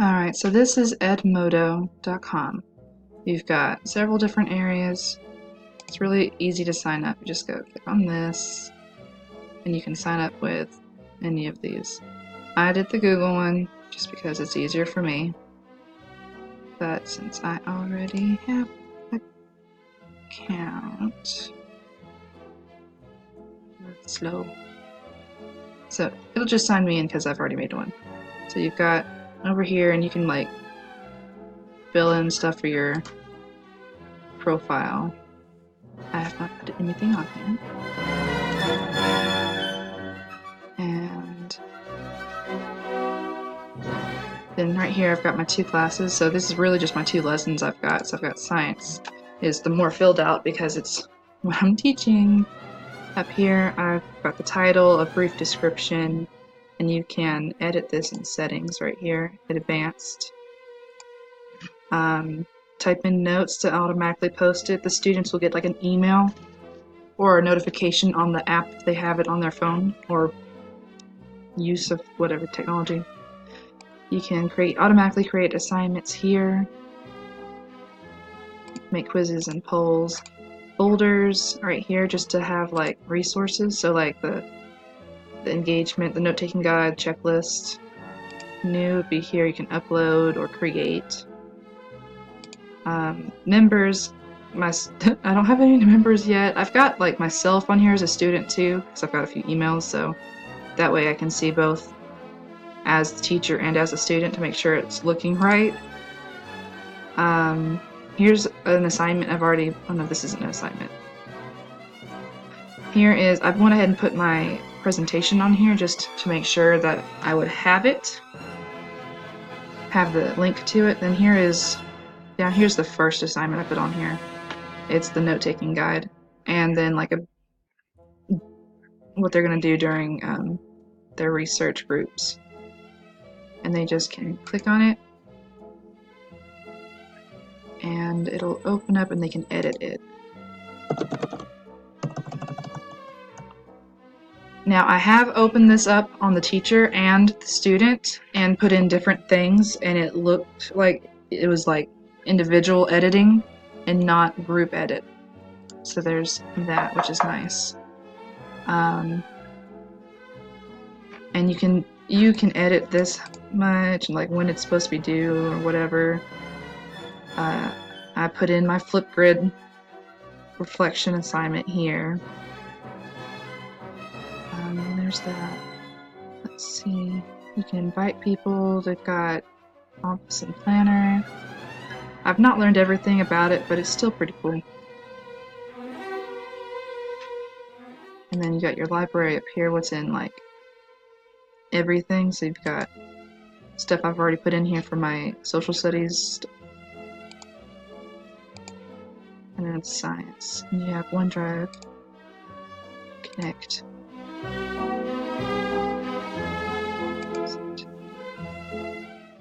Alright, so this is edmodo.com. You've got several different areas. It's really easy to sign up. You just go click on this, and you can sign up with any of these. I did the Google one just because it's easier for me. But since I already have an account, it's slow. So it'll just sign me in because I've already made one. So you've got over here, and you can like fill in stuff for your profile. I have not put anything on here. And then right here I've got my 2 classes, so this is really just my 2 lessons I've got. So I've got science is the more filled out because it's what I'm teaching. Up here I've got the title, a brief description, and you can edit this in settings right here at advanced. Type in notes to automatically post it. The students will get like an email or a notification on the app if they have it on their phone or use of whatever technology. You can automatically create assignments here, make quizzes and polls. Folders right here just to have like resources, so like the engagement, the note-taking guide, checklist. New would be here, you can upload or create. Members, I don't have any members yet. I've got like myself on here as a student too, because I've got a few emails, so that way I can see both as the teacher and as a student to make sure it's looking right. Here's an assignment I've already, oh no, this isn't an assignment. Here is, I've went ahead and put my presentation on here just to make sure that I would have it, have the link to it. Then here is, down here's the first assignment I put on here. It's the note-taking guide, and then like what they're going to do during their research groups. And they just can click on it, and it'll open up and they can edit it. Now I have opened this up on the teacher and the student and put in different things, and it looked like it was like individual editing and not group edit. So there's that, which is nice. And you can edit this much, like when it's supposed to be due or whatever. I put in my Flipgrid reflection assignment here. There's that. Let's see. You can invite people. They've got office and planner. I've not learned everything about it, but it's still pretty cool. And then you got your library up here, what's in like everything. So you've got stuff I've already put in here for my social studies. And then it's science. And you have OneDrive, Connect.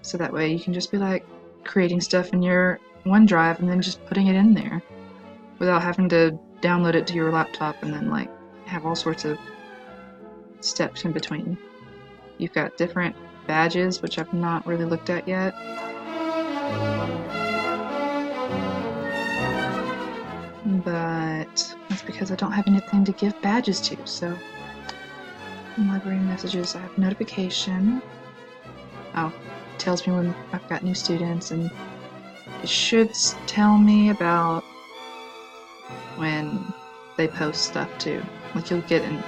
So that way you can just be like creating stuff in your OneDrive and then just putting it in there without having to download it to your laptop and then like have all sorts of steps in between. You've got different badges, which I've not really looked at yet. But that's because I don't have anything to give badges to, so in library messages I have notification. Oh, it tells me when I've got new students, and it should tell me about when they post stuff too. Like you'll get an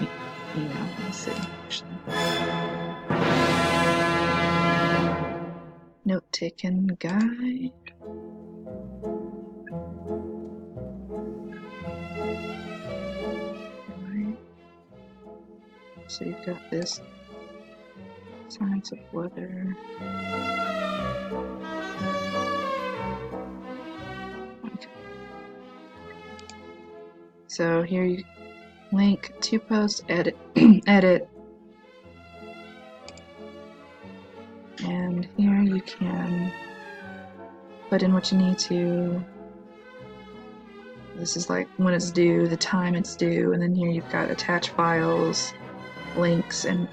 email. Let's see, actually. Note-taking guide. So you've got this science of weather. Okay. So here you link to post, edit, edit, and here you can put in what you need to. This is like when it's due, the time it's due, and then here you've got attach files, links, and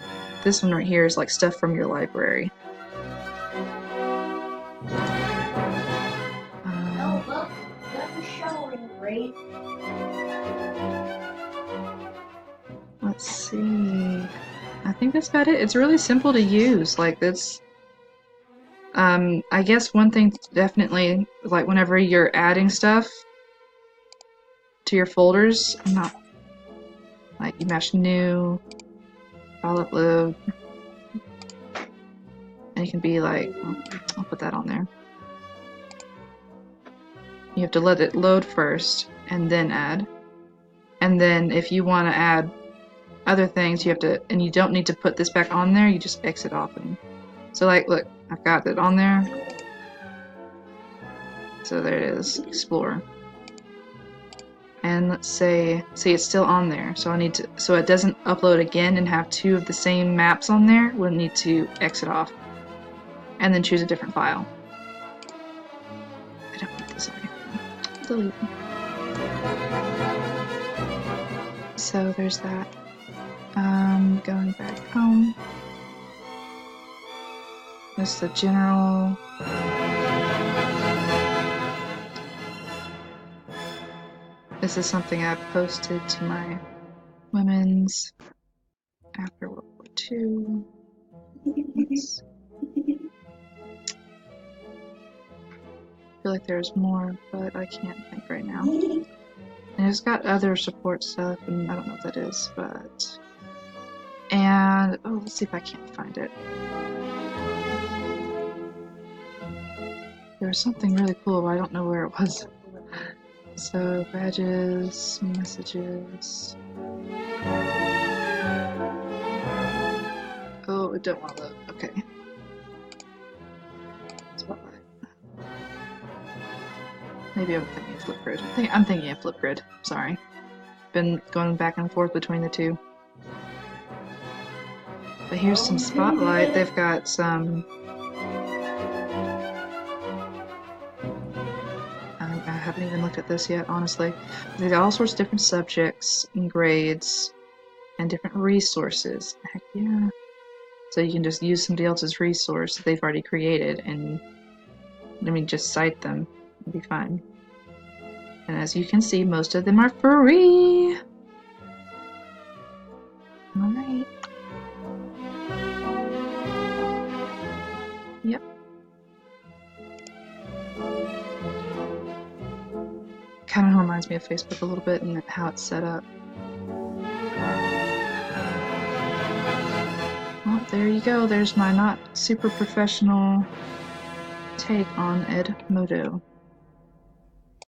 this one right here is like stuff from your library. great. Let's see. I think that's about it. It's really simple to use. Like this. I guess one thing definitely, like whenever you're adding stuff to your folders, I'm not like you mash new, file upload, and it can be like, I'll put that on there. You have to let it load first and then add. And then if you want to add other things, you have to, and you don't need to put this back on there, you just exit off. And so like, look, I've got it on there. So there it is, explore. And let's say, see it's still on there. So I need to, so it doesn't upload again and have two of the same maps on there, we'll need to exit off. And then choose a different file. I don't want this on here. Delete. So there's that. Going back home. This is the general. This is something I've posted to my women's after World War II. Let's, I feel like there's more, but I can't think right now. And it's got other support stuff, and I don't know what that is, but... And, oh, let's see if I can't find it. There was something really cool, but I don't know where it was. So, badges, messages... Oh, I don't want to load. Okay. Spotlight. Maybe I'm thinking of Flipgrid. I'm thinking of Flipgrid. Sorry. Been going back and forth between the two. But here's some Spotlight. They've got some... I haven't even looked at this yet, honestly. They've got all sorts of different subjects and grades and different resources. Heck yeah. So you can just use somebody else's resource that they've already created and, I mean, just cite them. It'll be fine. And as you can see, most of them are free. Alright. Yep. Kind of reminds me of Facebook a little bit and how it's set up. Well, there you go. There's my not super professional take on Edmodo.